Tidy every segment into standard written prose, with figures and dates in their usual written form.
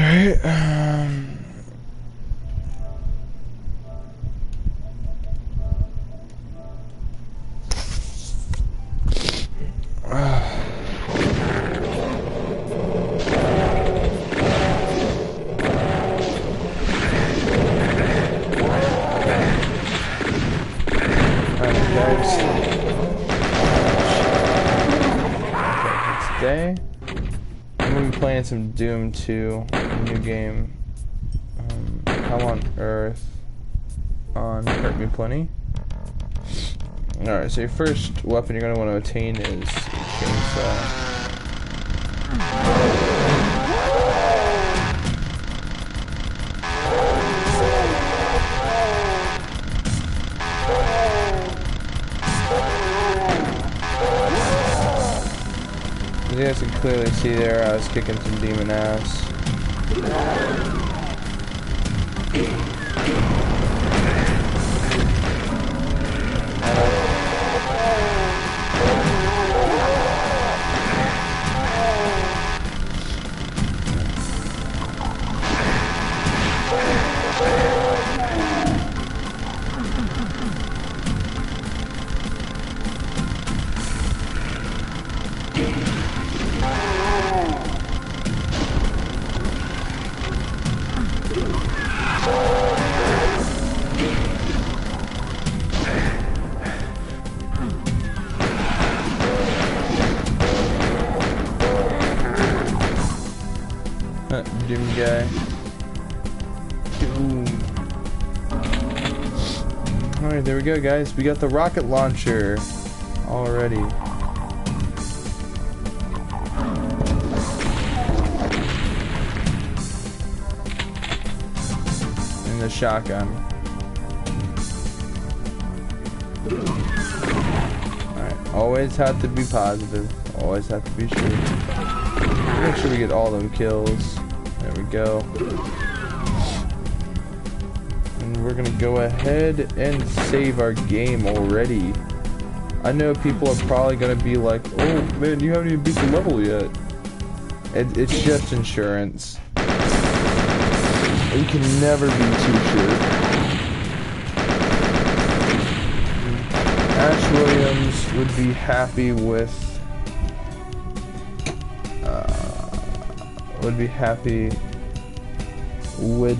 Alright, today I'm gonna be playing some Doom 2, a new game. Hell on Earth on Hurt Me Plenty. Alright, so your first weapon you're gonna want to attain is a chainsaw. As you guys can clearly see there, I was kicking some demon ass. Doom guy. Doom. Alright, there we go, guys. We got the rocket launcher already. And the shotgun. Alright, always have to be positive. Always have to be sure. Make sure we get all them kills. There we go. And we're gonna go ahead and save our game already. I know people are probably gonna be like, oh man, you haven't even beat the level yet. It's just insurance. You can never be too sure. Ash Williams would be happy with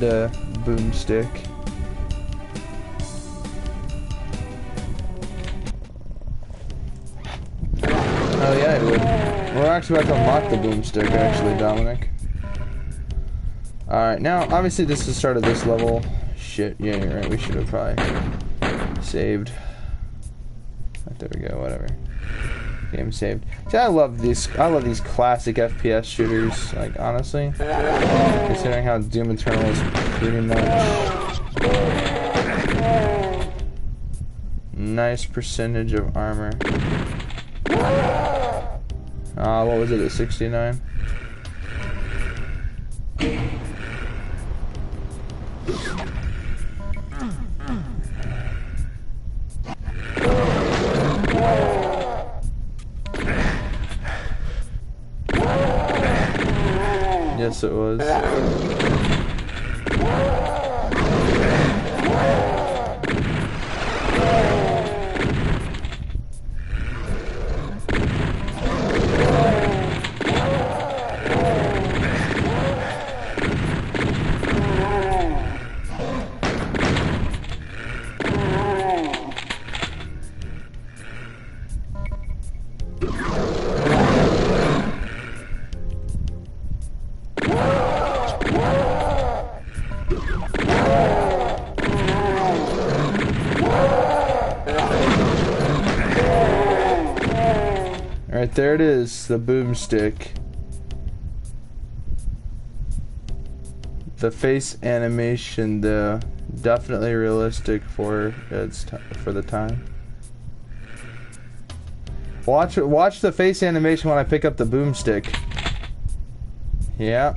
a boomstick. Oh yeah, it would. We're actually about to unlock the boomstick, actually, Dominic. Alright, now, obviously this is the start of this level. Shit, yeah, you're right, we should have probably saved. Right, there we go, whatever. Game saved. See, I love these classic FPS shooters, like, honestly. Considering how Doom Eternal is pretty much nice percentage of armor. What was it, at 69? Yes, it was. Alright, there it is, the boomstick. The face animation, though, definitely realistic for the time. Watch the face animation when I pick up the boomstick. Yeah.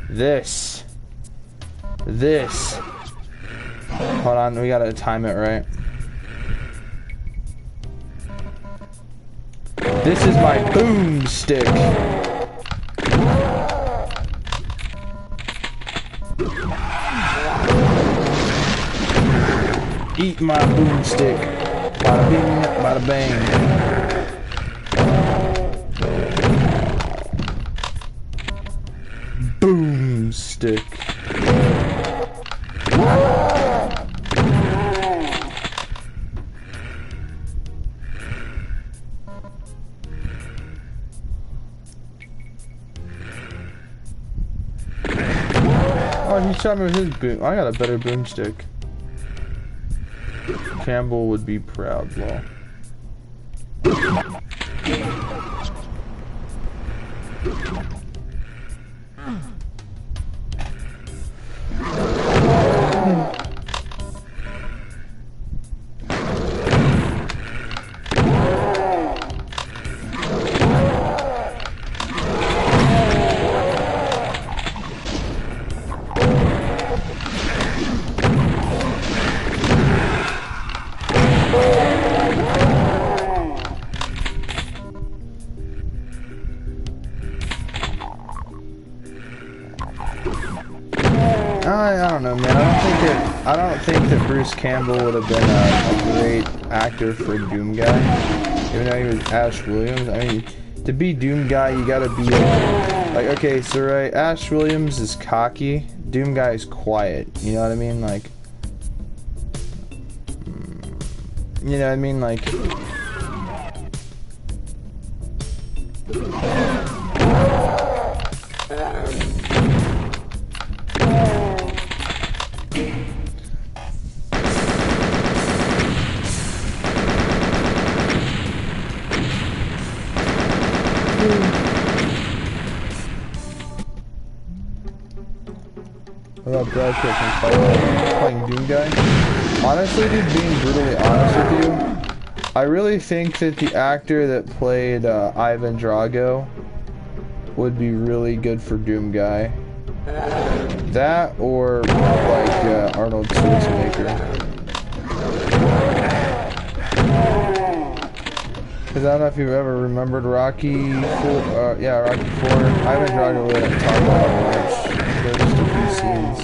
This. Hold on, we gotta time it right. This is my boomstick. Eat my boomstick. Bada bing, bada bang. Boomstick. Oh, he shot me with his boom. I got a better boomstick. Campbell would be proud, lol. I don't know, man. I don't think that Bruce Campbell would have been a great actor for Doom Guy, even though he was Ash Williams. I mean, to be Doom Guy, you gotta be like, okay, so right, Ash Williams is cocky, Doom Guy is quiet. You know what I mean? Like, you know what I mean? Like. What about Brad Pitt playing Doom Guy? Honestly, dude, being brutally honest with you, I really think that the actor that played Ivan Drago would be really good for Doom Guy. That or like Arnold Schwarzenegger. Because I don't know if you've ever remembered Rocky 4. Yeah, Rocky 4. Ivan Drago really didn't talk about it much. They're just a few scenes.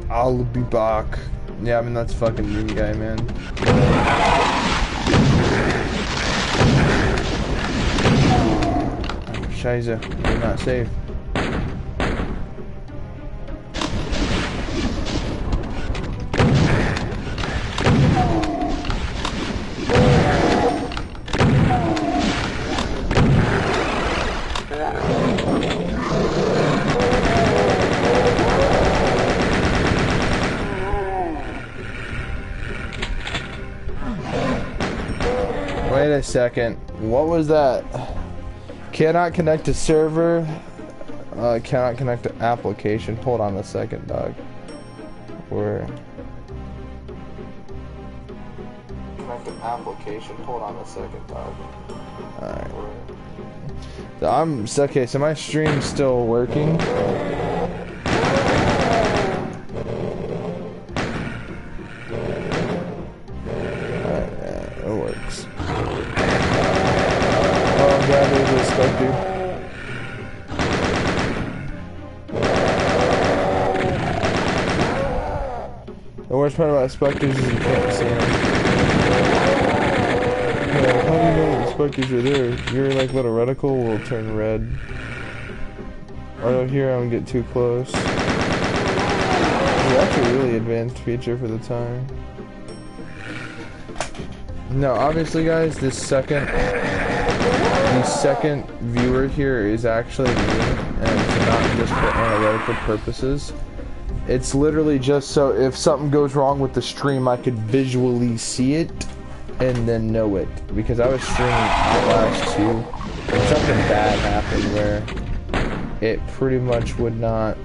I'll be back. Yeah, I mean, that's fucking Doom Guy, man. Scheiße, you're not safe. Wait a second. What was that? Cannot connect to server. Cannot connect to application. Hold on a second, dog. Where? Connect to application. Hold on a second, dog. Alright. Okay, so my stream's still working. It works. Oh god, there's a Spectre. The worst part about Spectres is you can't see them. Yeah, how do you know that Spectres are there? Your like little reticle will turn red. Right here, I don't get too close. It's actually a really advanced feature for the time. No, obviously, guys, the second viewer here is actually me, and it's not just for analytical purposes. It's literally just so if something goes wrong with the stream, I could visually see it and then know it. Because I was streaming Outlast 2, and something bad happened where it pretty much would not.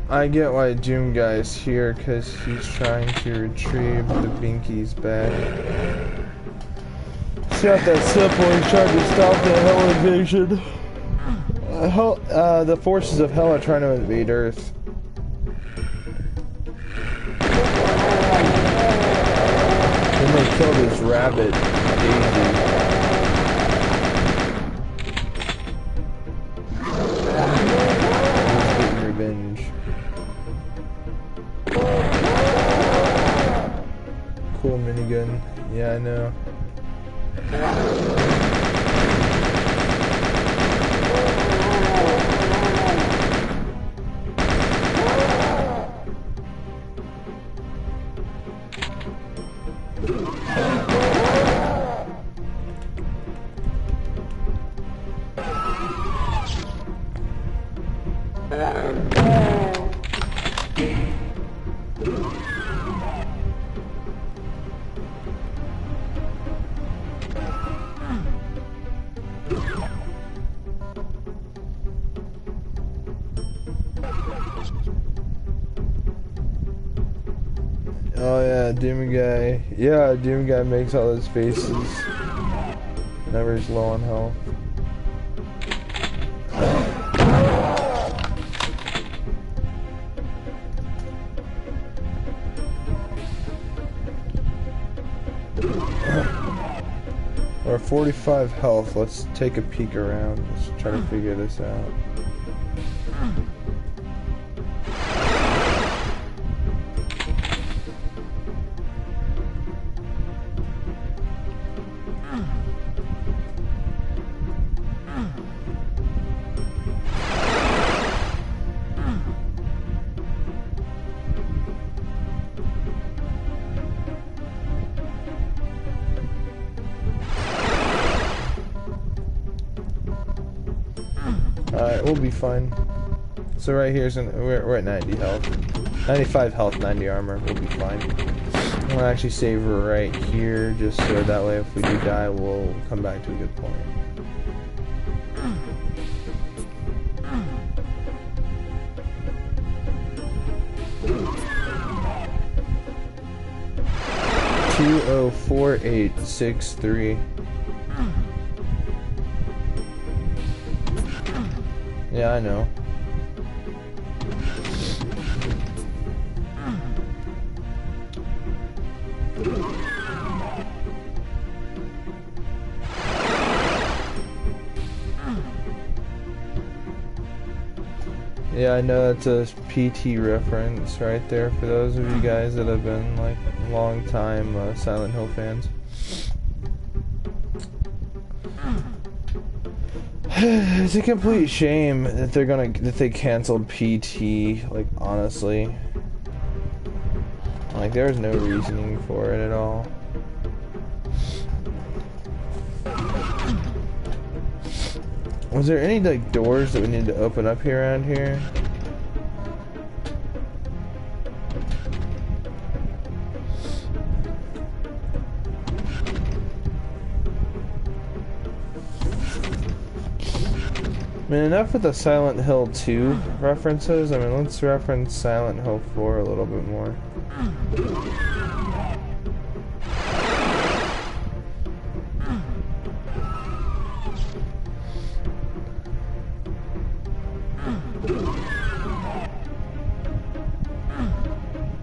I get why Doom Guy's here, because he's trying to retrieve the Binky's back. It's not that simple, he's trying to stop the Hell invasion. The forces of Hell are trying to invade Earth. Then they killed his rabbit, Daisy. Cool minigun. Yeah, I know. Oh yeah, Doom Guy. Yeah, Doom Guy makes all those faces. Whenever he's low on health. We're at 45 health. Let's take a peek around. Let's try to figure this out. Alright, we'll be fine. So right here's we're at 90 health. 95 health, 90 armor. We'll be fine. I'm gonna actually save right here, just so that way if we do die, we'll come back to a good point. $204863. Yeah, I know. Yeah, I know that's a PT reference right there for those of you guys that have been like long time Silent Hill fans. It's a complete shame that they canceled PT, like honestly. Like there was no reasoning for it at all. Was there any like doors that we need to open up here around here? I mean, enough with the Silent Hill 2 references. I mean, let's reference Silent Hill 4 a little bit more.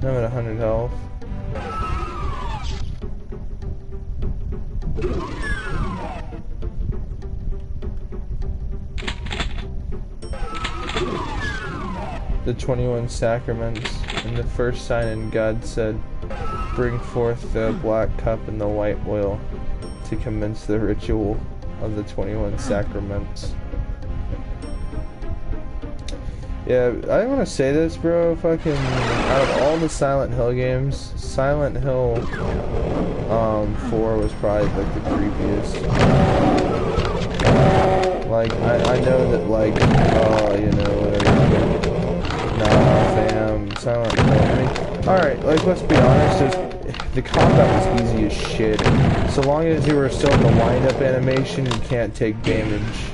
I'm at 100 health. The 21 Sacraments. And the first sign, and God said, "Bring forth the black cup and the white oil to commence the ritual of the 21 sacraments." Yeah, I want to say this, bro. Fucking, out of all the Silent Hill games, Silent Hill 4 was probably like the creepiest. Like, I know that, like, you know, whatever. Nah, fam, Silent Hill. I mean, alright, like, let's be honest, the combat was easy as shit. So long as you were still in the wind-up animation, you can't take damage.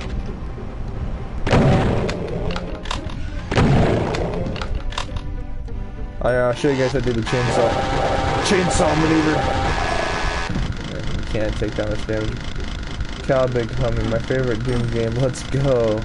I'll show you guys how to do the chainsaw maneuver. You can't take that much damage. Calbig Humming, my favorite Doom game. Let's go.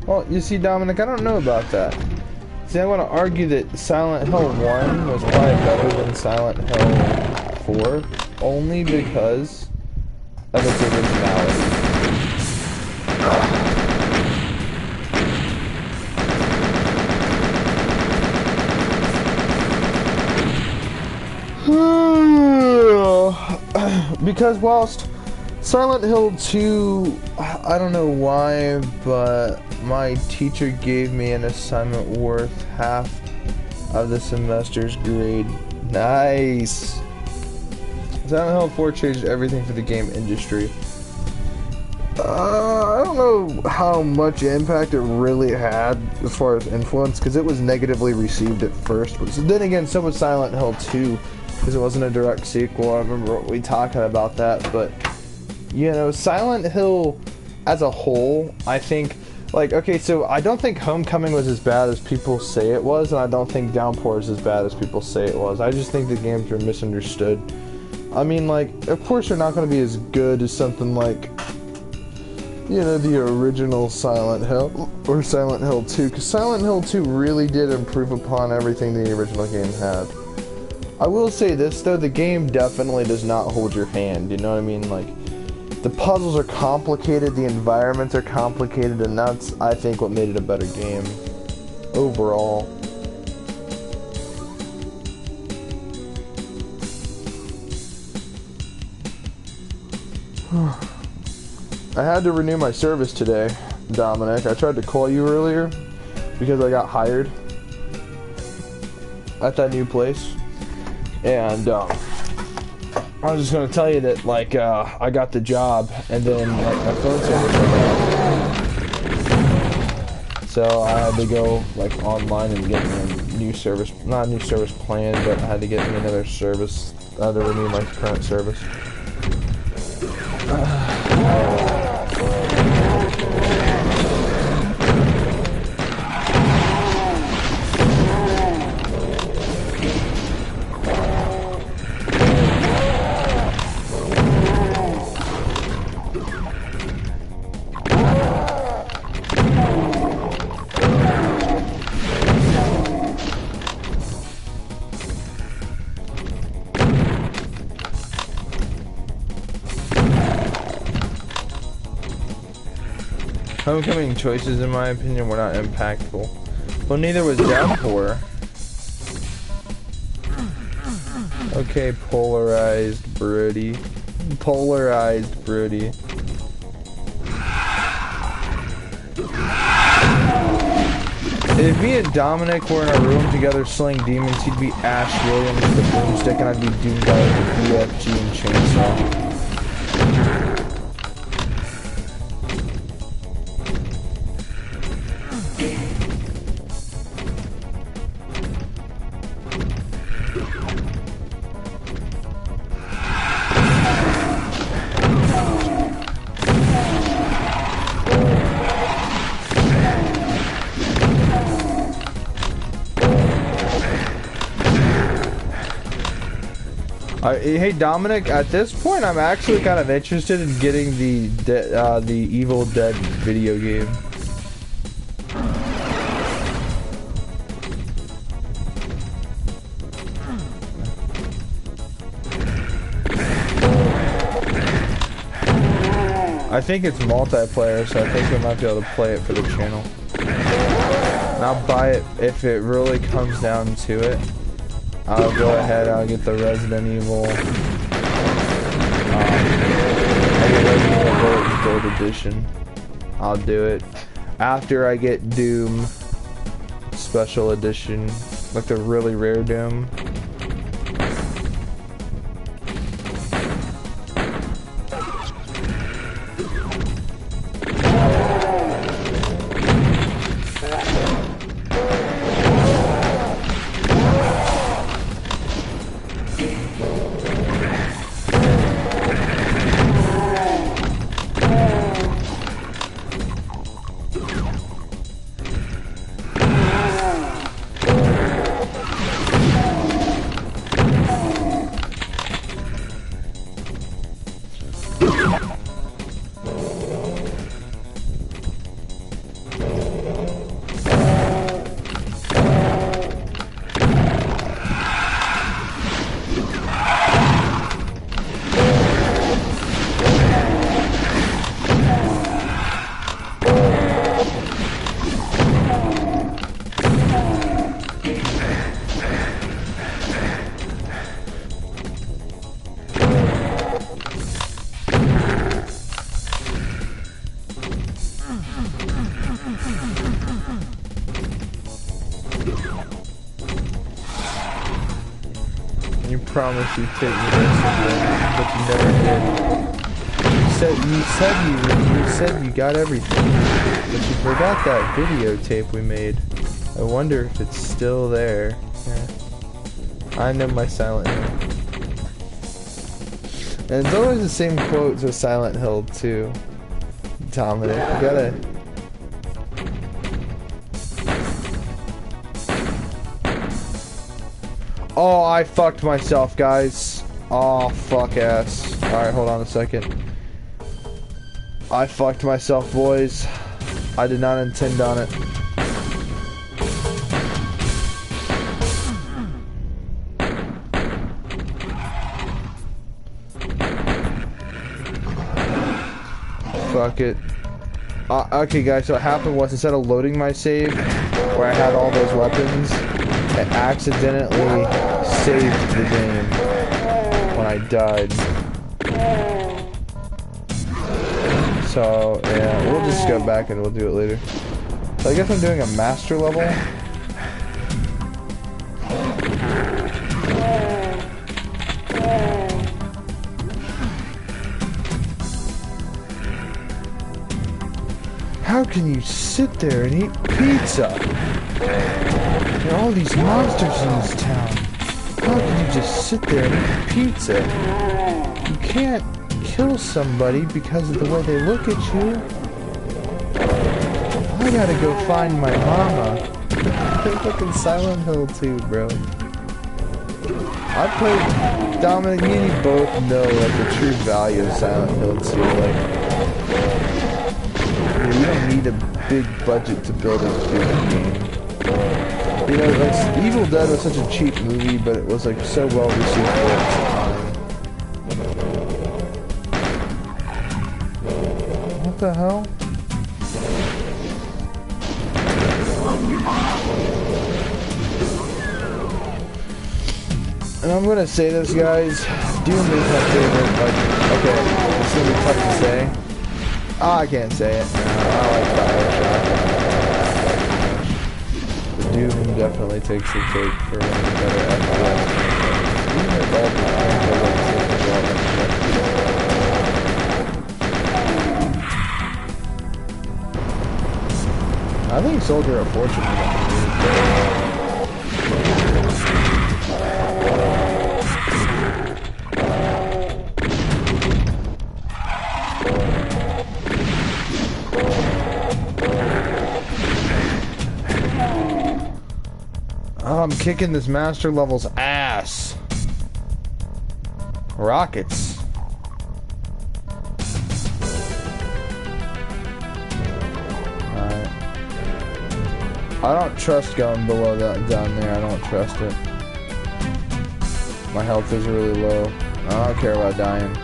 Well, you see, Dominic, I don't know about that. See, I want to argue that Silent Hill 1 was probably better than Silent Hill 4, only because of its originality. Because whilst Silent Hill 2, I don't know why, but my teacher gave me an assignment worth half of the semester's grade. Nice! Silent Hill 4 changed everything for the game industry. I don't know how much impact it really had as far as influence, because it was negatively received at first. But then again, so was Silent Hill 2, because it wasn't a direct sequel. I remember we talking about that, but you know, Silent Hill as a whole, I think, like, okay, so I don't think Homecoming was as bad as people say it was, and I don't think Downpour is as bad as people say it was. I just think the games were misunderstood. I mean, like, of course they're not going to be as good as something like, you know, the original Silent Hill, or Silent Hill 2, because Silent Hill 2 really did improve upon everything the original game had. I will say this, though, the game definitely does not hold your hand, you know what I mean? Like, the puzzles are complicated, the environments are complicated, and that's, I think, what made it a better game overall. I had to renew my service today, Dominic. I tried to call you earlier because I got hired at that new place, and I was just gonna tell you that, like, I got the job, and then, like, my phone service went out. So I had to go, like, online and get me a new service, not a new service plan, but I had to get me another service. I had to renew my current service. Homecoming choices, in my opinion, were not impactful. Well, neither was Downpour. Okay, polarized Brody. Polarized Brody. If me and Dominic were in a room together slaying demons, he'd be Ash Williams with a broomstick, and I'd be Doomguy with a BFG and chainsaw. Hey Dominic, at this point I'm actually kind of interested in getting the Evil Dead video game. I think it's multiplayer, so I think we might be able to play it for the channel. And I'll buy it if it really comes down to it. I'll go ahead, I'll get the Resident Evil. Gold Edition. I'll do it. After I get Doom Special Edition, like the really rare Doom. Promise you take me there someday, but you never did. You said you got everything, but you forgot that videotape we made. I wonder if it's still there. Yeah. I know my Silent Hill. And it's always the same quotes with Silent Hill too. Dominic, you gotta. Oh, I fucked myself, guys. Oh, fuck ass. Alright, hold on a second. I fucked myself, boys. I did not intend on it. Fuck it. Okay, guys, so what happened was instead of loading my save, where I had all those weapons, it accidentally saved the game when I died. So, yeah, we'll just go back and we'll do it later. So I guess I'm doing a master level. How can you sit there and eat pizza? There are all these monsters in this town. How can you just sit there and eat pizza? You can't kill somebody because of the way they look at you. I gotta go find my mama. They're fucking Silent Hill 2, bro. I played Dominic, me and you both know like the true value of Silent Hill 2. Like, you don't need a big budget to build a good game. You know, like, Evil Dead was such a cheap movie, but it was like so well received for its time. What the hell? And I'm gonna say this, guys. Doom is my favorite. Like, okay, it's gonna be tough to say. Oh, I can't say it. No, I like Bioshock. But Doom definitely takes the cake for one of the better FPS. I think Soldier of Fortune is I'm kicking this master level's ass. Rockets. Alright. I don't trust going below that down there. I don't trust it. My health is really low. I don't care about dying.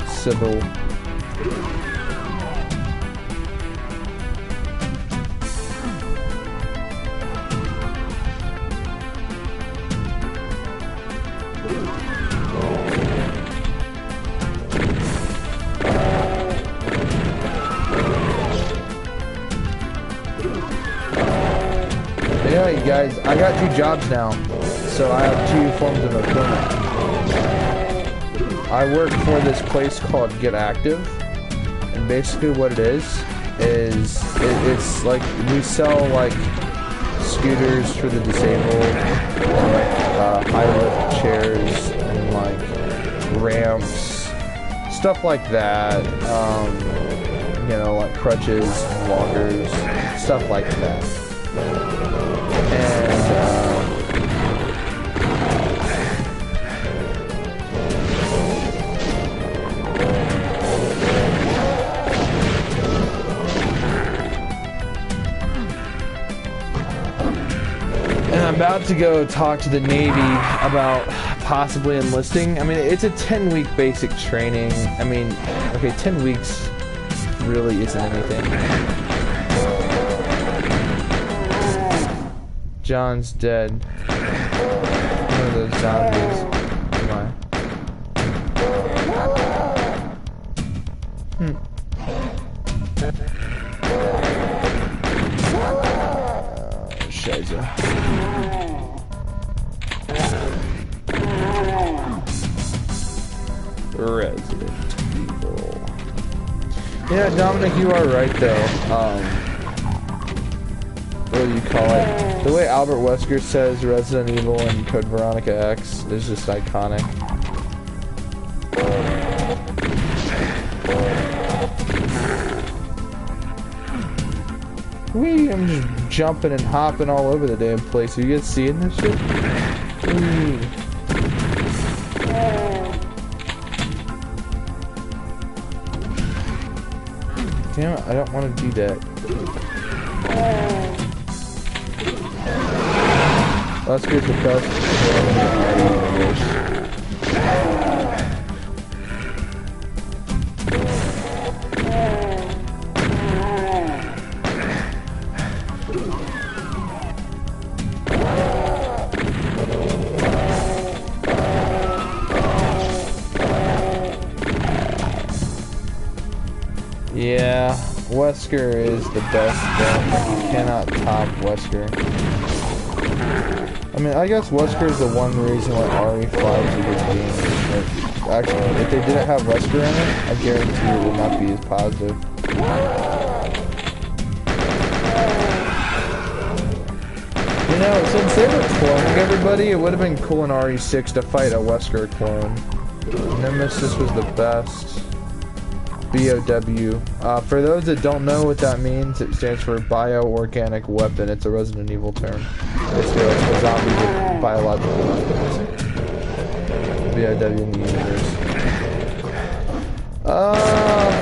Sybil. Yeah, you guys, I got 2 jobs now, so I have 2 forms of employment. I work for this place called Get Active, and basically what it is it's like we sell like scooters for the disabled, and like high lift chairs and like ramps, stuff like that. You know, like crutches, walkers, stuff like that. And I'm about to go talk to the Navy about possibly enlisting. I mean, it's a 10-week basic training. I mean, okay, 10 weeks really isn't anything. John's dead. One of those zombies. Come on. Shiza. Resident Evil. Yeah, Dominic, you are right though. What do you call it? The way Albert Wesker says Resident Evil and Code Veronica X is just iconic. Wee, I'm just jumping and hopping all over the damn place. Are you guys seeing this shit? Wee. Damn it, I don't want to do that. Wesker's the best. Yeah, Wesker is the best gun. You cannot top Wesker. I mean, I guess Wesker is the one reason why RE5 is a good game. But actually, if they didn't have Wesker in it, I guarantee it would not be as positive. You know, since they were cloning everybody, it would have been cool in RE6 to fight a Wesker clone. Nemesis was the best. BOW. For those that don't know what that means, it stands for bioorganic weapon. It's a Resident Evil term. Basically, like a zombie with biological weapons. BOW in the universe.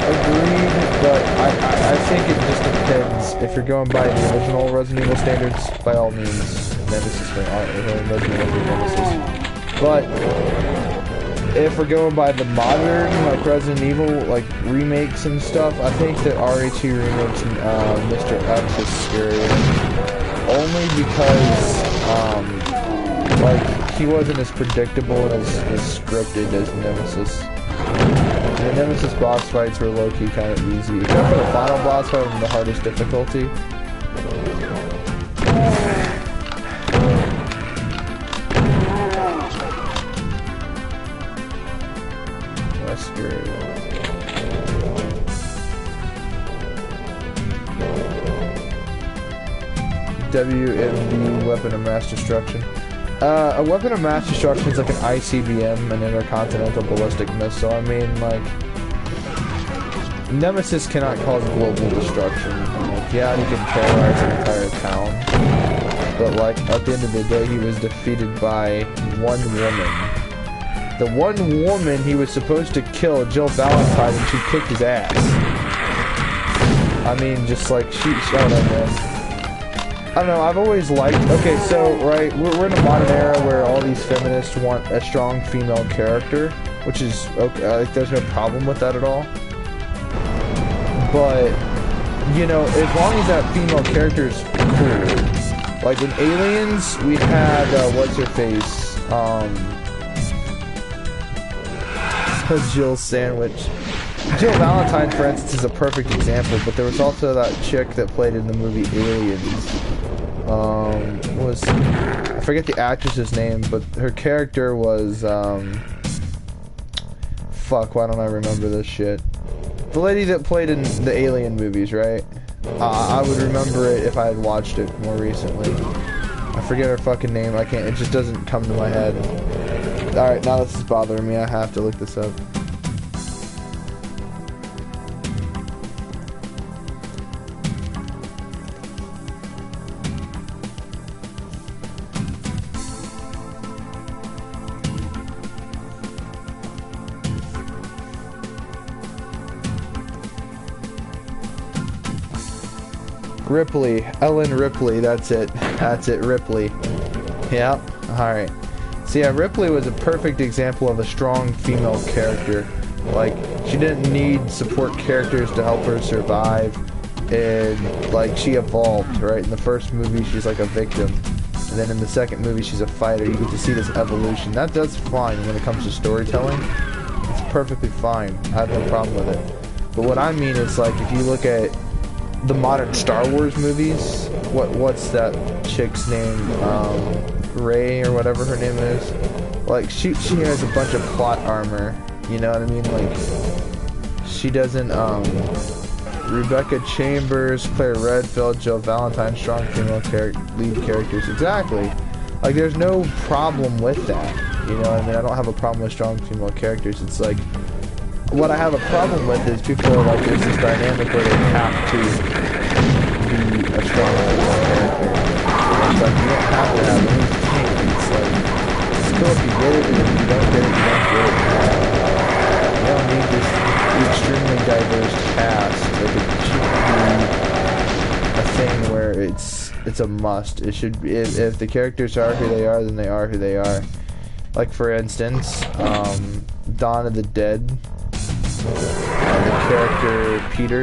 Agreed, but I think it just depends. If you're going by the original Resident Evil standards, by all means, Nemesis Resident Evil Nemesis. But if we're going by the modern, like Resident Evil, like remakes and stuff, I think that RE2 remakes Mr. X is scarier. Only because, like, he wasn't as predictable and as scripted as Nemesis. The Nemesis boss fights were low-key kind of easy, except for the final boss fight on the hardest difficulty. WMD, Weapon of Mass Destruction. A Weapon of Mass Destruction is like an ICBM, an Intercontinental Ballistic Missile. I mean, like, Nemesis cannot cause global destruction. Like, yeah, he can terrorize an entire town, but like, at the end of the day, he was defeated by one woman. The one woman he was supposed to kill, Jill Valentine, and she kicked his ass. I mean, just like, I don't know, man. I don't know, I've always liked, okay, so, right, we're in a modern era where all these feminists want a strong female character, which is, okay, like, there's no problem with that at all. But, you know, as long as that female character is cool. Like, in Aliens, we had, what's-her-face, Jill Sandwich. Jill Valentine, for instance, is a perfect example, but there was also that chick that played in the movie Aliens. I forget the actress's name, but her character was, fuck, why don't I remember this shit? The lady that played in the Alien movies, right? I would remember it if I had watched it more recently. I forget her fucking name, it just doesn't come to my head. Alright, now this is bothering me, I have to look this up. Ripley, Ellen Ripley, that's it, Ripley. Yep, alright. So yeah, Ripley was a perfect example of a strong female character. Like, she didn't need support characters to help her survive, and, like, she evolved, right? In the first movie, she's like a victim, and then in the second movie, she's a fighter. You get to see this evolution. That's fine when it comes to storytelling. It's perfectly fine. I have no problem with it. But what I mean is, like, if you look at the modern Star Wars movies, what's that chick's name? Rey or whatever her name is. Like, she has a bunch of plot armor, you know what I mean? Like, she doesn't, Rebecca Chambers, Claire Redfield, Jill Valentine, strong female lead characters, exactly. Like, there's no problem with that, you know what I mean? I don't have a problem with strong female characters. It's like, what I have a problem with is people are like, there's this dynamic where they have to be a strong female character. It's like, you don't have to have anything. It's like, it's cool if you get it, and if you don't get it, you don't get it. You don't need this extremely diverse cast. Like, it shouldn't be a thing where it's a must. It should be, if the characters are who they are, then they are who they are. Like, for instance, Dawn of the Dead, the character Peter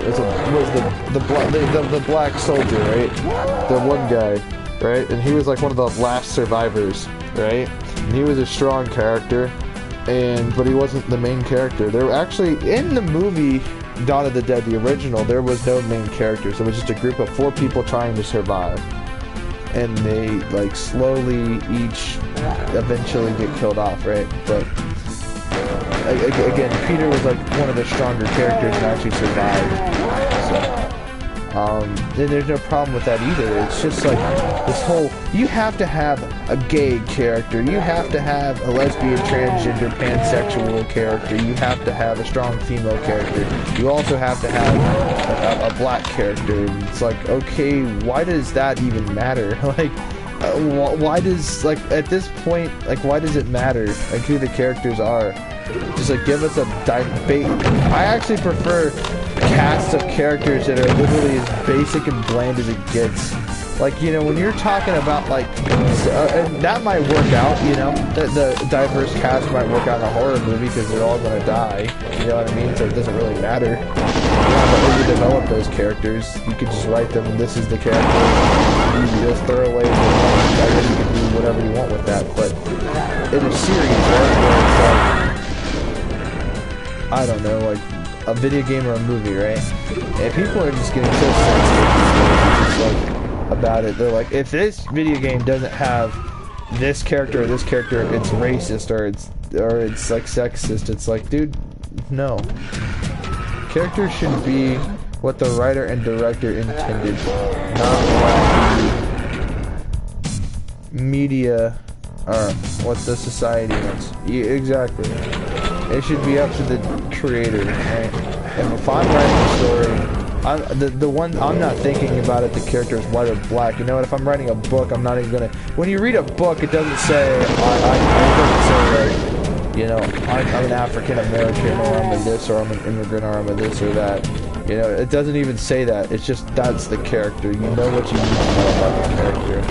was the black soldier, right? The one guy, right? And he was like one of the last survivors, right? And he was a strong character, but he wasn't the main character. There were actually, in the movie Dawn of the Dead, the original, there was no main character. So it was just a group of 4 people trying to survive. And they, like, slowly each eventually get killed off, right? But again, Peter was like one of the stronger characters and actually survived. So, and there's no problem with that either. It's just like this whole, you have to have a gay character, you have to have a lesbian, transgender, pansexual character, you have to have a strong female character, you also have to have a black character. And it's like, okay, why does that even matter? Like, why does, like, at this point, like, why does it matter, like, who the characters are? Just, like, give us a debate. I actually prefer casts of characters that are literally as basic and bland as it gets. Like, you know, when you're talking about, like, and that might work out, you know, the diverse cast might work out in a horror movie because they're all gonna die, you know what I mean? So it doesn't really matter. You don't have to overdevelop those characters. You could just write them, and this is the character. You just throw away the I guess you can do whatever you want with that. But in a series, right, where it's like, I don't know, like a video game or a movie, right? And people are just getting so sensitive about it. They're like, if this video game doesn't have this character or this character, it's racist or it's like sexist. It's like, dude, no. Characters should be what the writer and director intended, not what the media or what the society wants. Yeah, exactly. It should be up to the creator, right? And if I'm writing a story the one I'm not thinking about it. The character is white or black. You know what? If I'm writing a book, I'm not even gonna. When you read a book, it doesn't say. It doesn't say like, you know, I'm an African American, or I'm a this, or I'm an immigrant, or I'm a this or that. You know, it doesn't even say that. It's just that's the character. You know what you need to know about the character.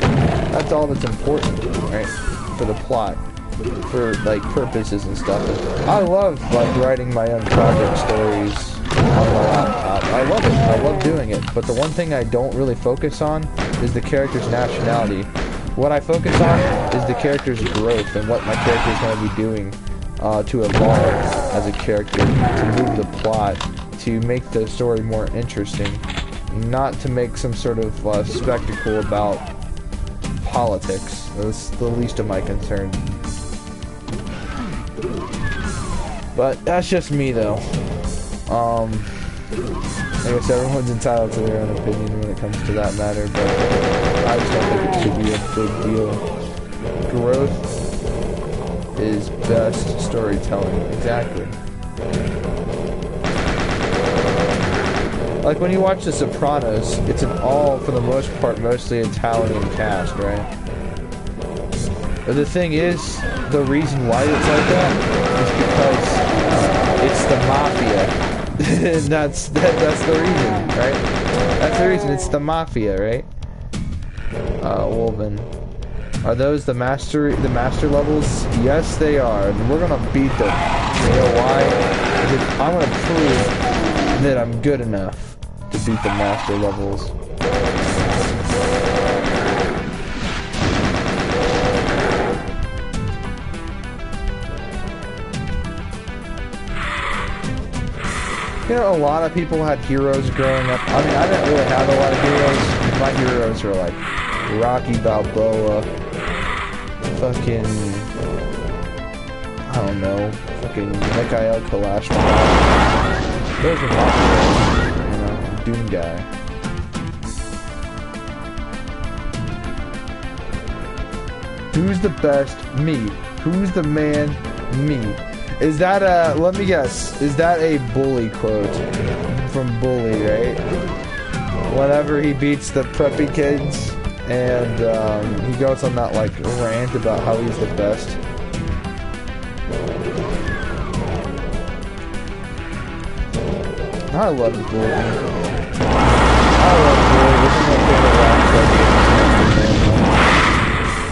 That's all that's important, right? For the plot, for like purposes and stuff. And I love like writing my own project stories on my laptop. I love it. I love doing it. But the one thing I don't really focus on is the character's nationality. What I focus on is the character's growth and what my character is going to be doing to evolve as a character, to move the plot, to make the story more interesting, not to make some sort of spectacle about politics. That's the least of my concern. But that's just me, though. I guess everyone's entitled to their own opinion when it comes to that matter, but I just don't think it should be a big deal. Growth is best storytelling. Exactly. Like when you watch The Sopranos, it's an all, for the most part, mostly Italian cast, right? But the thing is, the reason why it's like that is because it's the mafia. And that's the reason, right? That's the reason. It's the mafia, right? Wolven. Are those the master levels? Yes, they are. And we're gonna beat them. You know why? Because I'm gonna prove that I'm good enough to beat the master levels. You know, a lot of people had heroes growing up. I mean, I didn't really have a lot of heroes. My heroes were like Rocky Balboa, fucking, I don't know, fucking Mikhail Kalashnikov. Those are my heroes, you know, Doom guy. Who's the best? Me. Who's the man? Me. Is that a, let me guess, is that a Bully quote from Bully, right? Whenever he beats the preppy kids and he goes on that like rant about how he's the best. I love Bully. I love Bully. This is my favorite Rockstar game.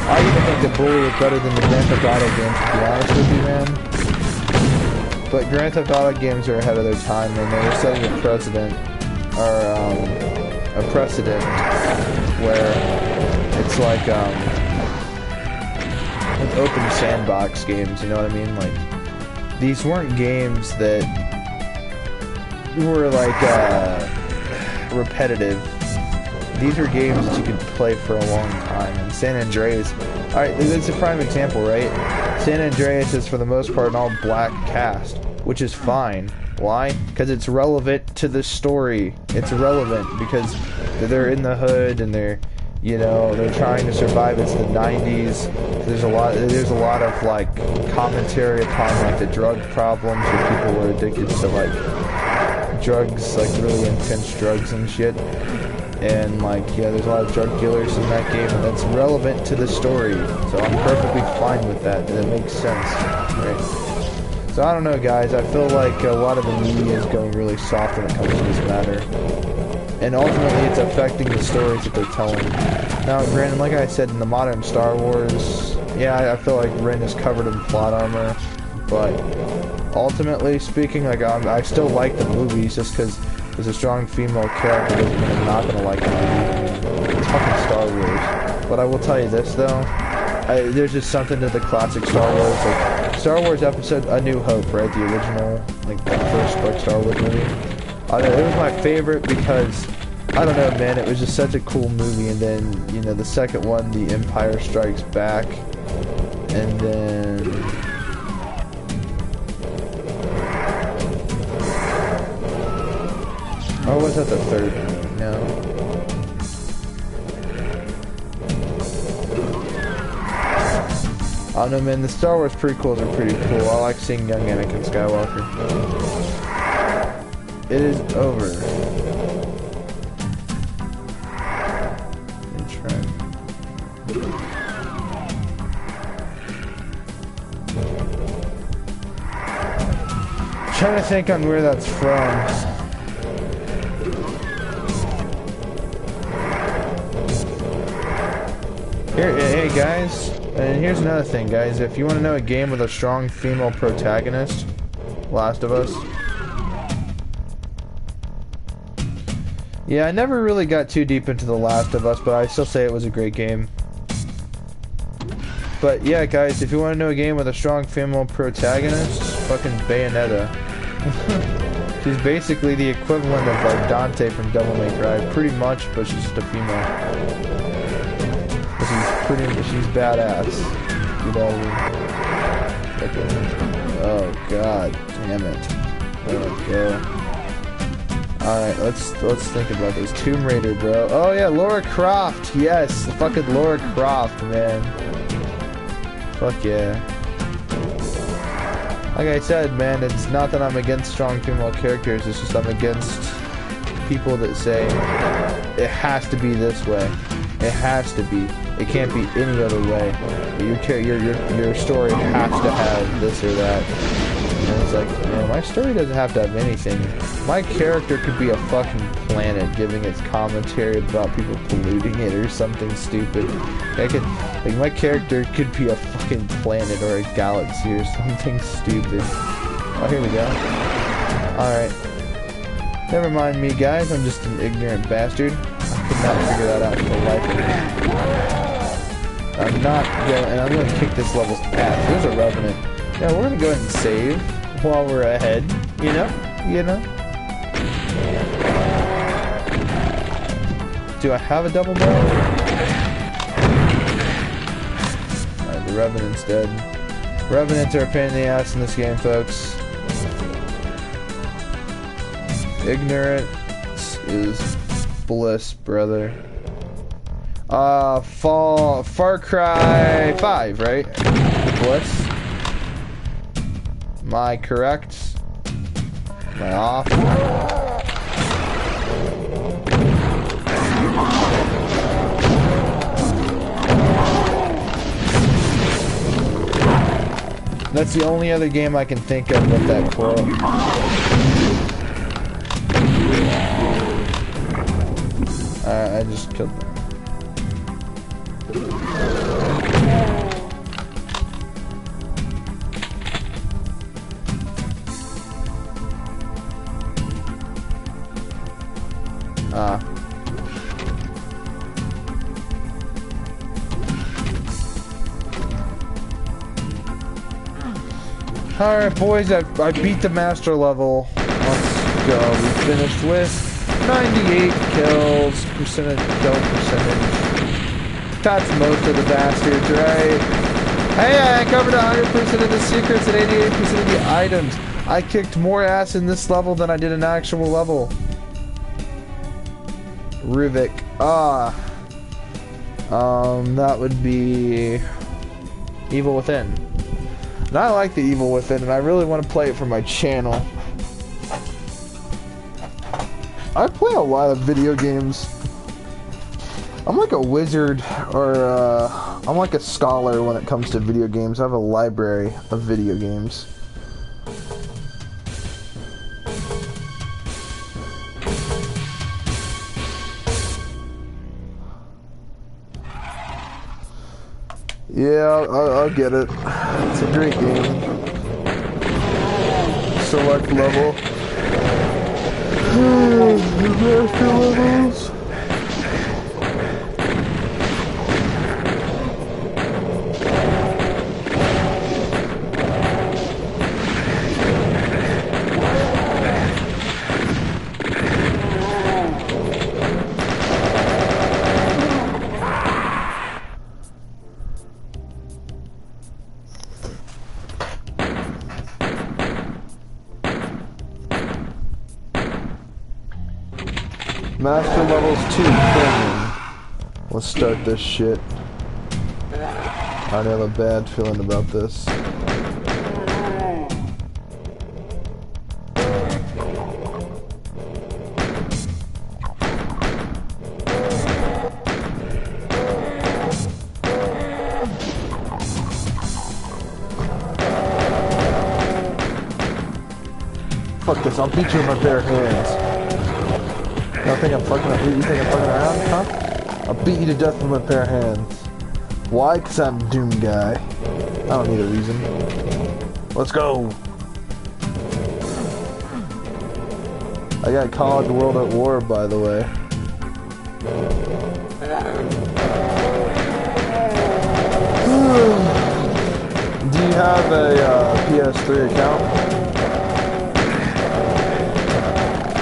I even think that Bully is better than the Grand Theft Auto games, to be honest with you, man. But Grand Theft Auto games are ahead of their time, and they're setting a precedent, or a precedent, where it's like with open sandbox games. You know what I mean? Like, these weren't games that were like repetitive. These are games that you could play for a long time. And San Andreas, alright, it's a prime example, right? San Andreas is for the most part an all-black cast, which is fine. Why? Because it's relevant to the story. It's relevant because they're in the hood and they're, you know, they're trying to survive. It's the 90s. There's a lot of like commentary upon like the drug problems where people were addicted to like drugs, like really intense drugs and shit. And like, yeah, there's a lot of drug dealers in that game, and that's relevant to the story. So I'm perfectly fine with that, and it makes sense, right? So I don't know, guys. I feel like a lot of the media is going really soft when it comes to this matter, and ultimately it's affecting the stories that they're telling. Now, granted, like I said, in the modern Star Wars, yeah, I feel like Ren is covered in plot armor, but ultimately speaking, like I still like the movies just because there's a strong female character doesn't mean I'm not gonna like the movie. It's fucking Star Wars. But I will tell you this though, there's just something to the classic Star Wars, like Star Wars episode A New Hope, right? The original, like the first like Star Wars movie. It was my favorite because, I don't know, man, it was just such a cool movie. And then, you know, the second one, The Empire Strikes Back, and then or was that the third one? No. I don't know, man. The Star Wars prequels are pretty cool. I like seeing young Anakin Skywalker. It is over. trying to think on where that's from. Here, hey guys, and here's another thing, guys. If you want to know a game with a strong female protagonist, Last of Us. Yeah, I never really got too deep into The Last of Us, but I still say it was a great game. But yeah, guys, if you want to know a game with a strong female protagonist, fucking Bayonetta. She's basically the equivalent of like Dante from Devil May Cry, pretty much, but she's just a female. She's badass. You know. Oh god, damn it. There we go. Alright, let's think about this. Tomb Raider, bro. Oh yeah, Lara Croft. Yes, fucking Lara Croft, man. Fuck yeah. Like I said, man, it's not that I'm against strong female characters, it's just I'm against people that say it has to be this way. It has to be. It can't be any other way. Your story has to have this or that. And it's like, you know, my story doesn't have to have anything. My character could be a fucking planet giving its commentary about people polluting it or something stupid. My character could be a fucking planet or a galaxy or something stupid. Oh, here we go. Alright. Never mind me, guys. I'm just an ignorant bastard. I could not figure that out for the life of me. I'm not going, and I'm gonna kick this level's ass. There's a Revenant. Yeah, we're gonna go ahead and save while we're ahead. You know? Do I have a double barrel? Alright, the Revenant's dead. Revenants are a pain in the ass in this game, folks. Ignorance is bliss, brother. Far Cry 5, right? Bliss. Am I correct? Am I off? That's the only other game I can think of with that quote. I just killed them. Alright boys, I beat the master level. Let's go. We finished with 98 kills, kill percentage. That's most of the bastards, right? Hey, I covered 100% of the secrets and 88% of the items. I kicked more ass in this level than I did in actual level. Ruvik. That would be Evil Within. And I like the Evil Within, and I really want to play it for my channel. I play a lot of video games. I'm like a wizard, or I'm like a scholar when it comes to video games. I have a library of video games. Yeah, I'll get it. It's a great game. Select level. Master levels. Master levels 2 premium. Let's start this shit. I already have a bad feeling about this. fuck this. I'll beat you with my bare hands. You don't think I'm fucking around, huh? I'll beat you to death with my bare hands. Why? Because I'm Doom Guy. I don't need a reason. Let's go. I got COD World at War, by the way. Do you have a PS3 account?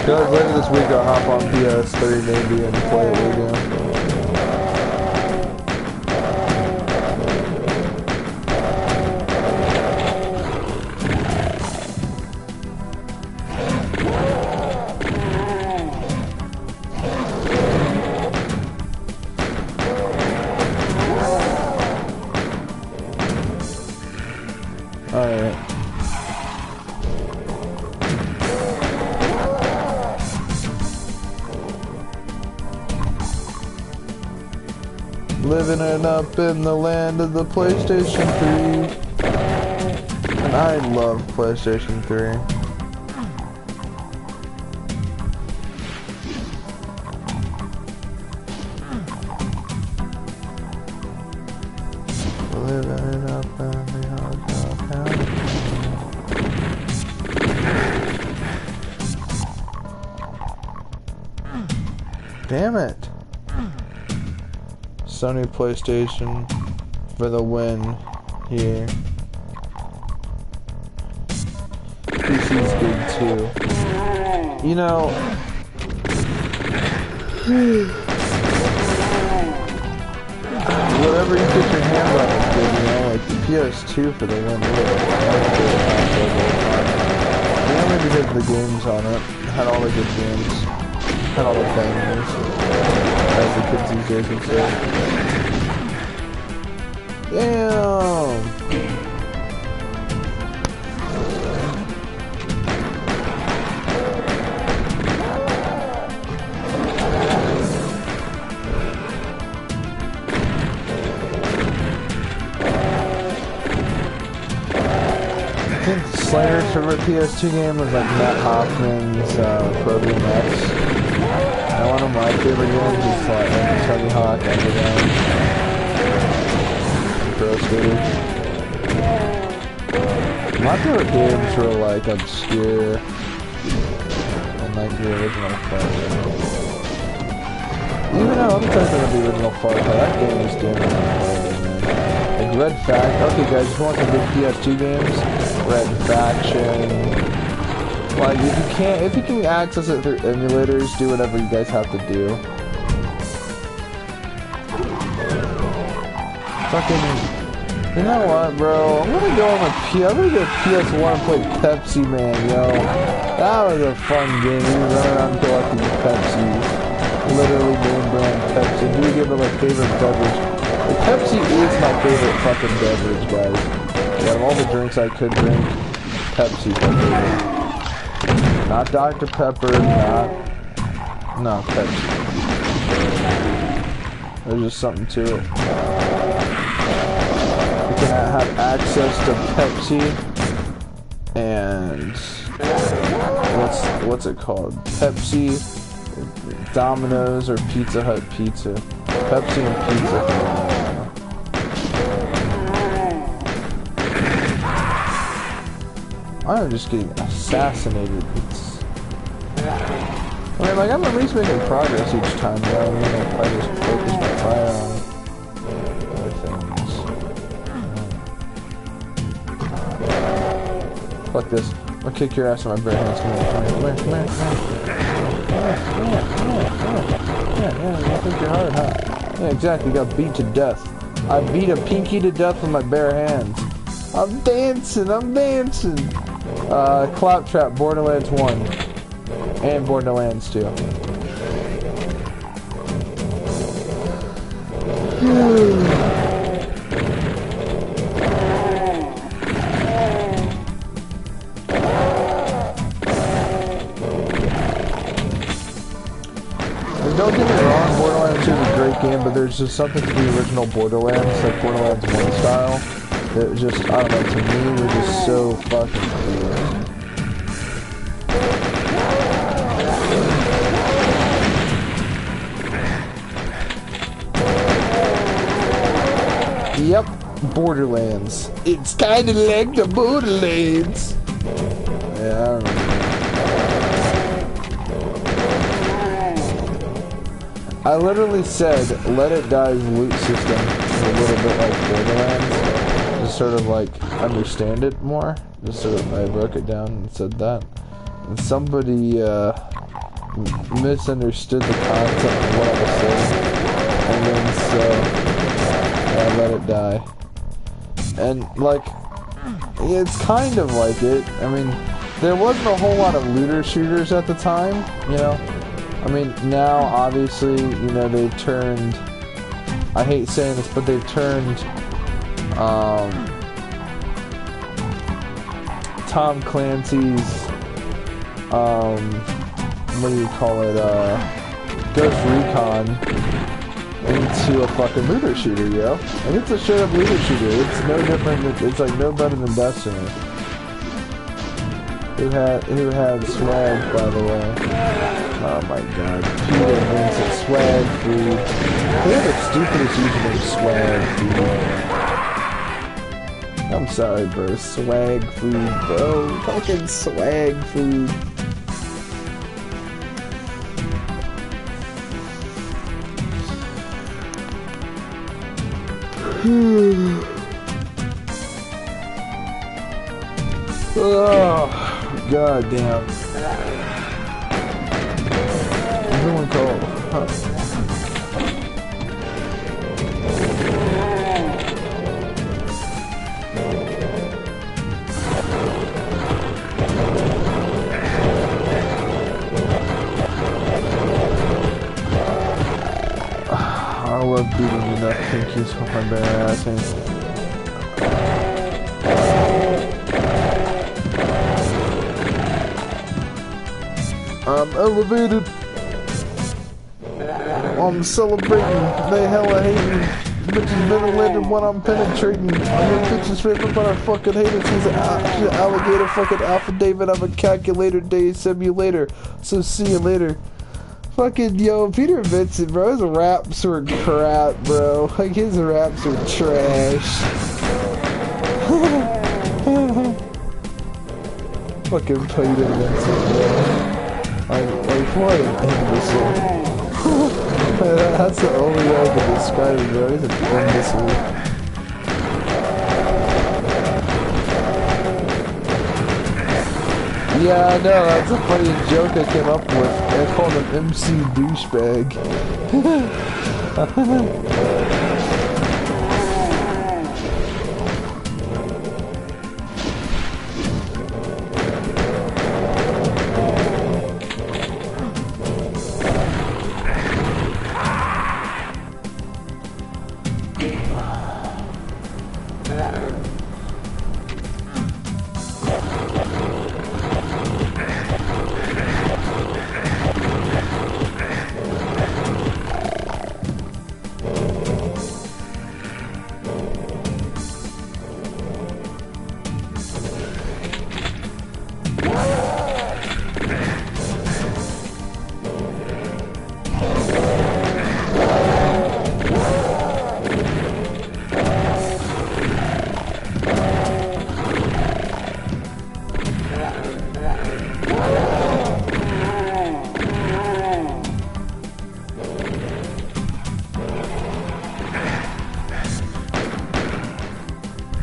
Because later this week I'll hop on PS3 maybe and play it again. Alright. Living it up in the land of the PlayStation 3. And I love PlayStation 3. Living it up in the damn it. Sony PlayStation for the win here. PC's good too. You know, whatever you get your hand on is good, you know, like the PS2 for the win really. Mainly because the games on it had all the good games. Had all the bangers, as the kids these days would say. Damn! I think Slayer's favorite PS2 game was like Matt Hoffman's Pro BMX. And one of my favorite games is like Tony Hawk Underground and Pro Skater. My favorite games were like obscure and like the original Far Cry. Even though I'm talking about the original Far Cry, that game was damn good, man. Like Red Faction. Okay guys, if you want some big PS2 games, Red Faction. Like, if you can access it through emulators, do whatever you guys have to do. Fucking, you know what, bro? I'm gonna go PS1 and play Pepsi Man, yo. That was a fun game. You run around collecting Pepsi. Literally name brand Pepsi. You give it my favorite beverage. Like, Pepsi is my favorite fucking beverage, guys. Out of all the drinks I could drink, Pepsi's my favorite. Not Dr. Pepper, no, Pepsi. There's just something to it. You can have access to Pepsi and what's it called? Pepsi, Domino's, or Pizza Hut pizza. Pepsi and Pizza Hut. I'm just getting assassinated. I mean, like, I'm at least making progress each time, you know what I mean? If I just focus my fire on other things. Fuck this. I'll kick your ass in my bare hands. Come here. Yeah, I think you're hard, huh? Yeah, exactly. Got beat to death. I beat a pinky to death with my bare hands. I'm dancing. Claptrap, Borderlands 1. And Borderlands 2. Don't get me wrong, Borderlands 2 is a great game, but there's just something to the original Borderlands, like Borderlands 1 style. It just, I don't know, to me, was just so fucking cool. Borderlands. It's kinda like the Borderlands. Yeah, I don't know. I literally said, Let It Die's loot system is a little bit like Borderlands. Just sort of like understand it more. Just sort of, I broke it down and said that. And somebody misunderstood the concept of what I was saying. And then so, yeah, Let It Die. And like, it's kind of like it. I mean, there wasn't a whole lot of looter shooters at the time, you know? I mean, now, obviously, you know, they've turned, I hate saying this, but they've turned, Tom Clancy's, what do you call it, Ghost Recon into a fucking looter shooter, yo. And it's a straight up looter shooter. It's no different, it's like no better than Destiny. Who had swag, by the way? Oh my god. Peter Vincent, swag food. They have the stupidest username, swag food. I'm sorry, bro. Swag food, bro. Fucking swag food. Oh, god damn. Everyone called. Huh. I love beating you nut pinkies with my bare ass hands. I'm elevated. I'm celebrating. They hella hate me. Bitches ventilated when I'm penetrating. I mean, bitches favorite, but I fucking hate it. She's an alligator, fucking Alpha David. I'm a calculator day simulator. So see you later. Fucking yo, Peter Vincent, bro. His raps were crap, bro. Like his raps were trash. Fucking Peter Vincent, bro. Like what an imbecile. That's the only way I can describe him, bro. He's an imbecile. Yeah, I know, that's a funny joke I came up with. I called him MC Douchebag.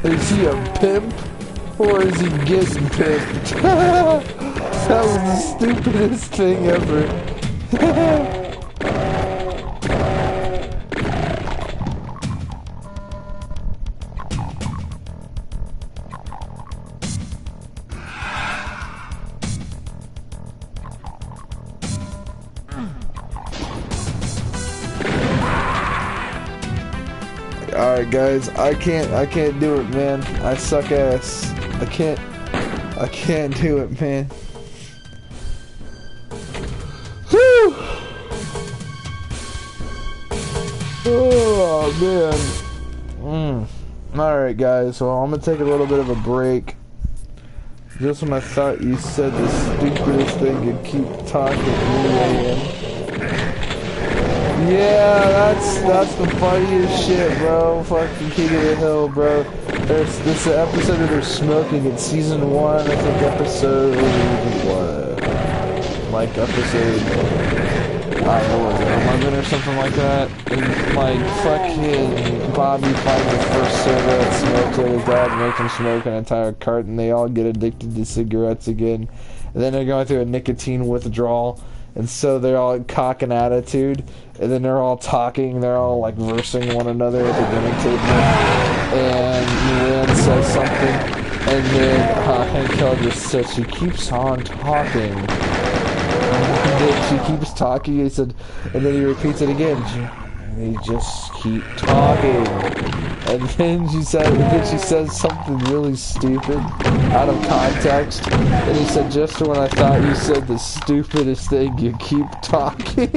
Is he a pimp? Or is he getting pimped? That was the stupidest thing ever. Alright guys, I can't do it, man. I suck ass. I can't do it, man. Whew. Oh man. Alright guys, well I'm gonna take a little bit of a break. Just when I thought you said the stupidest thing, you'd keep talking. Yeah, that's the funniest shit, bro. Fucking King of the Hill, bro. There's this episode of they're smoking in season 1, I think episode what? Like episode I don't know, was it 11 or something like that? And like fucking Bobby finds his first cigarette smoked it, his dad makes him smoke an entire carton, they all get addicted to cigarettes again. And then they're going through a nicotine withdrawal. And so they're all cocking attitude, and then they're all talking, they're all like versing one another at the dinner table. And Luann says something, and then Hank Hill just says, she keeps on talking. And then she keeps talking, he said, and then he repeats it again. They just keep talking. And then she says something really stupid out of context. And he said, just when I thought you said the stupidest thing, you keep talking.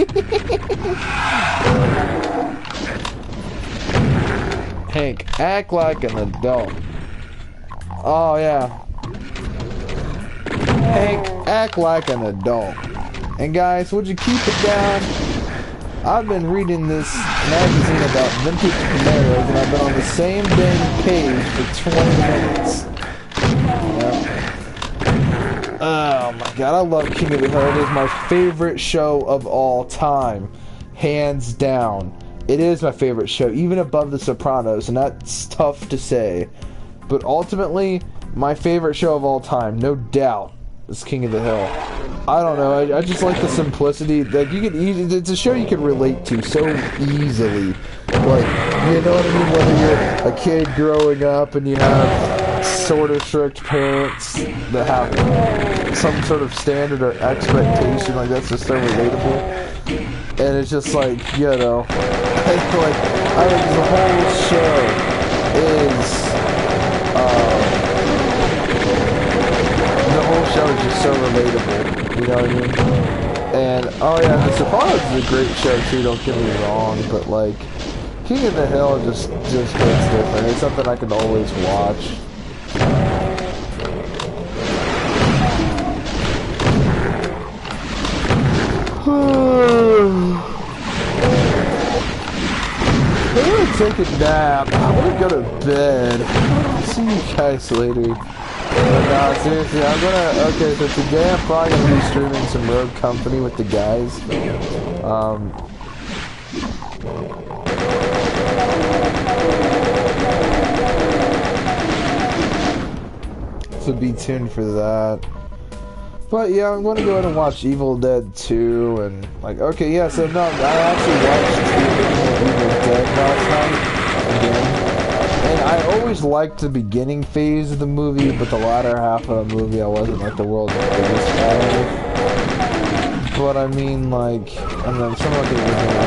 Hank, act like an adult. Oh yeah. Hank, act like an adult. And guys, would you keep it down? I've been reading this magazine about vintage Camaros, and I've been on the same dang page for 20 minutes. Yep. Oh my god, I love King of the Hill. It is my favorite show of all time. Hands down. It is my favorite show, even above The Sopranos, and that's tough to say. But ultimately, my favorite show of all time, no doubt, is King of the Hill. I don't know, I just like the simplicity. Like, you could it's a show you can relate to so easily. Like, you know what I mean? Whether you're a kid growing up and you have sort of strict parents that have some sort of standard or expectation, like that's just so relatable. And it's just like, you know, like the whole show is, the whole show is just so relatable. You know what I mean? And, oh yeah, The Sopranos is a great show too, don't get me wrong, but like, King of the Hill just hits different. It's something I can always watch. I'm gonna take a nap. I'm gonna go to bed. See you guys later. No, seriously, okay, so today I'm probably going to be streaming some Rogue Company with the guys. So be tuned for that. But yeah, I'm going to go ahead and watch Evil Dead 2, and like, okay, yeah, so no, I actually watched Evil Dead last night, again. And I always liked the beginning phase of the movie, but the latter half of the movie I wasn't like the world's biggest fan of. But I mean, like, and then some of the original.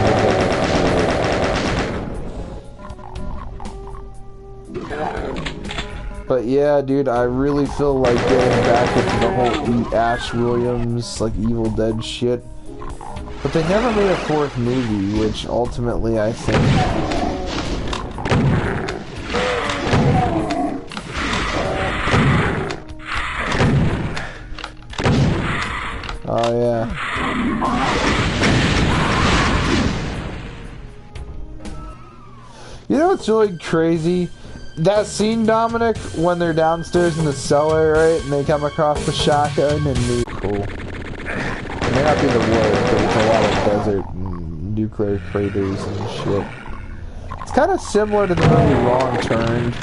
But yeah, dude, I really feel like getting back into the whole Ash Williams, like, Evil Dead shit. But they never made a fourth movie, which ultimately I think... Oh, yeah. You know what's really crazy? That scene, Dominic, when they're downstairs in the cellar, right? And they come across the shotgun and the... Cool. It may not be the woods, but it's a lot of desert and nuclear craters and shit. It's kind of similar to the movie Wrong Turn.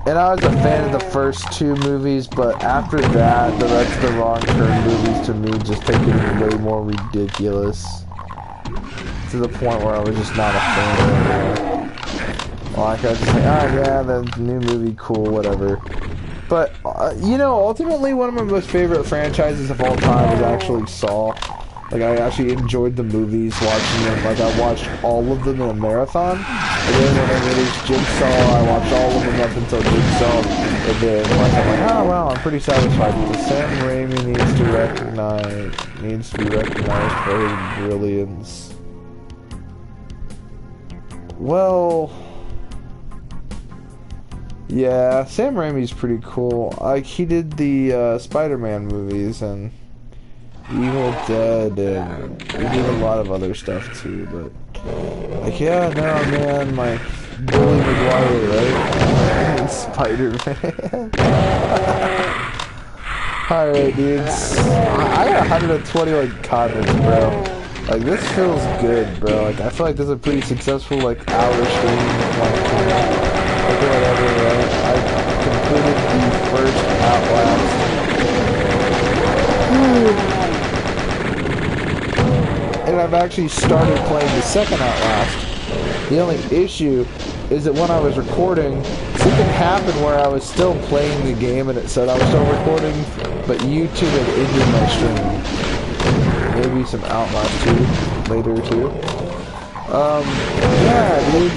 And I was a fan of the first two movies, but after that, the rest of the Wrong Turn movies to me just take it way more ridiculous. To the point where I was just not a fan anymore. Like, I was just like, oh yeah, the new movie, cool, whatever. But, you know, ultimately one of my most favorite franchises of all time is actually Saw. Like, I actually enjoyed the movies, watching them. Like, I watched all of them in a marathon. And then when I released Jigsaw, I watched all of them up until Jigsaw. And then, like, I'm like, oh, well, I'm pretty satisfied with this. Sam Raimi needs to be recognized for his brilliance. Well... yeah, Sam Raimi's pretty cool. Like, he did the, Spider-Man movies, and... Evil Dead, and he did a lot of other stuff too, but Like, yeah, no, man, like, Billy Maguire, right? Spider-Man. Alright, dudes. I got 121 comments, bro. Like, this feels good, bro. Like, I feel like this is a pretty successful, like, hour stream. Like, whatever, right? I completed the first Outlast. And I've actually started playing the second Outlast. The only issue is that when I was recording, something happened where I was still playing the game and it said I was still recording, but YouTube had ended my stream. Maybe some Outlast 2 later too. Yeah, dude.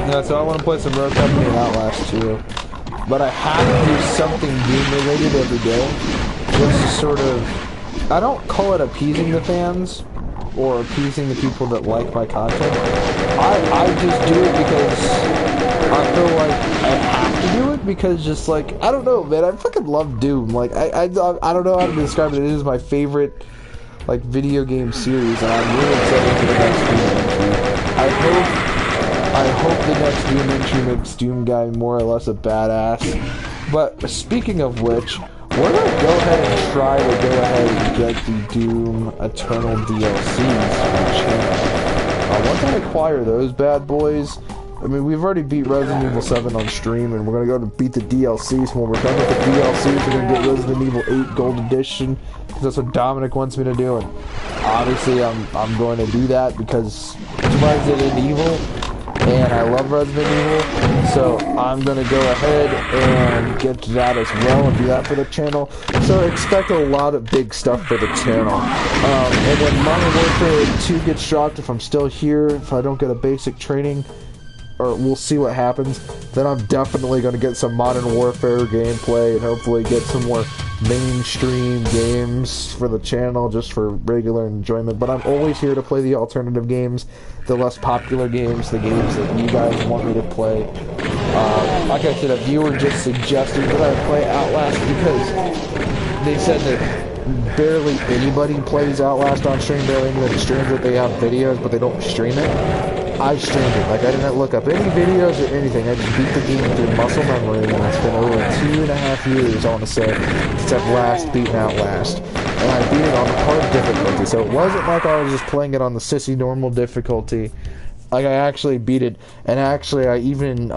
Yeah, so I want to play some Rogue Company and Outlast 2. But I have to do something Doom related every day. Just to sort of, I don't call it appeasing the fans or appeasing the people that like my content. I just do it because I feel like I have to do it because just like, I don't know, man, I fucking love Doom. Like, I don't know how to describe it. It is my favorite, like, video game series, and I'm really excited for the next Doom entry. I hope the next Doom entry makes Doom guy more or less a badass. But speaking of which, we're gonna go ahead and try to go ahead and get the Doom Eternal DLCs for the channel. Once I acquire those bad boys, I mean, we've already beat Resident Evil 7 on stream, and we're gonna go to beat the DLCs. When we're done with the DLCs, we're gonna get Resident Evil 8 Gold Edition, because that's what Dominic wants me to do, and obviously I'm going to do that because it's Resident Evil, and I love Resident Evil, so I'm going to go ahead and get that as well and do that for the channel. So expect a lot of big stuff for the channel. And when Modern Warfare 2 gets dropped, if I'm still here, if I don't get a basic training, or we'll see what happens, then I'm definitely going to get some Modern Warfare gameplay and hopefully get some more mainstream games for the channel just for regular enjoyment. But I'm always here to play the alternative games, the less popular games, the games that you guys want me to play. Like I said, a viewer just suggested that I play Outlast because they said that barely anybody plays Outlast on stream. Barely anybody streams it. They have videos, but they don't stream it. I streamed it. Like, I didn't look up any videos or anything. I just beat the game through muscle memory, and it's been over 2.5 years, I want to say, since I've last beaten Outlast. And I beat it on hard difficulty, so it wasn't like I was just playing it on the sissy normal difficulty. Like, I actually beat it, and actually I even,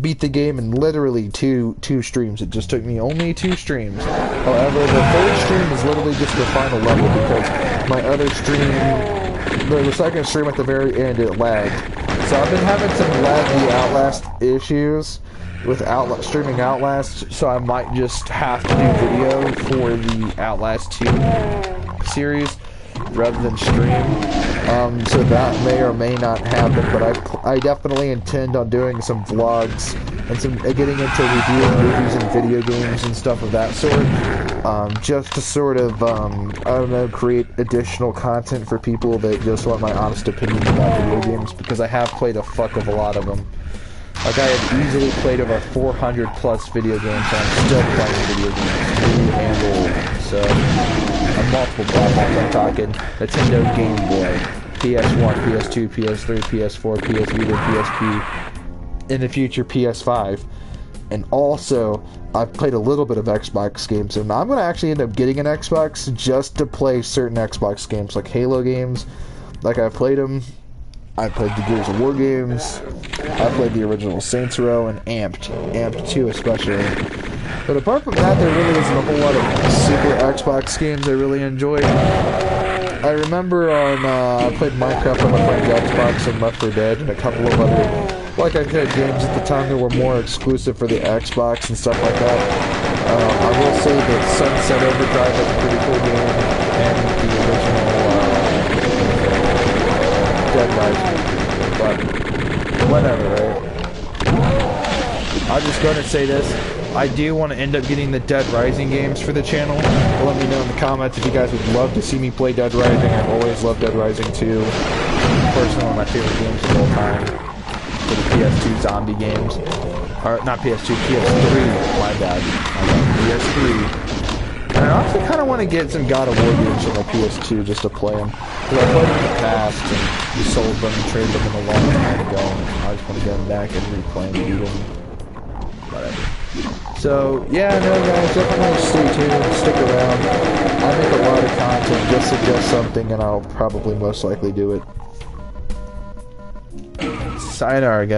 beat the game in literally two streams. It just took me only 2 streams. However, the 3rd stream is literally just the final level, because my other stream, the second stream at the very end, it lagged. So I've been having some laggy Outlast issues with streaming Outlast, so I might just have to do video for the Outlast 2 series rather than stream. So that may or may not happen, but I definitely intend on doing some vlogs and some getting into reviewing movies and video games and stuff of that sort, just to sort of, I don't know, create additional content for people that just want my honest opinion about video games, because I have played a fuck of a lot of them. Like, I have easily played over 400 plus video games, and I'm still playing video games, new and old. So, on multiple platforms, I'm talking Nintendo Game Boy, PS1, PS2, PS3, PS4, PS Vita, PSP, in the future PS5. And also, I've played a little bit of Xbox games, and I'm going to actually end up getting an Xbox just to play certain Xbox games, like Halo games. Like, I've played them. I played the Gears of War games. I played the original Saints Row and Amped 2 especially. But apart from that, there really isn't a whole lot of super Xbox games I really enjoyed. I remember I played Minecraft on my friend's Xbox and Left 4 Dead and a couple of other, like I said, games at the time that were more exclusive for the Xbox and stuff like that. I will say that Sunset Overdrive is a pretty cool game, and the original Dead Rising. But whatever, right? I'm just going to say this. I do want to end up getting the Dead Rising games for the channel. Let me know in the comments if you guys would love to see me play Dead Rising. I've always loved Dead Rising 2. Personally, one of my favorite games of all time. For the PS2 zombie games. Or, not PS2, PS3. My bad. PS3. I And I also kind of want to get some God of War games on my PS2 just to play them. Because I played them in the past and we sold them and traded them in a long time ago. And I just want to get them back and replay them, beat them, whatever. So, yeah, no guys, definitely stay tuned, stick around. I make a lot of content, just suggest something and I'll probably most likely do it. Sayonara, guys.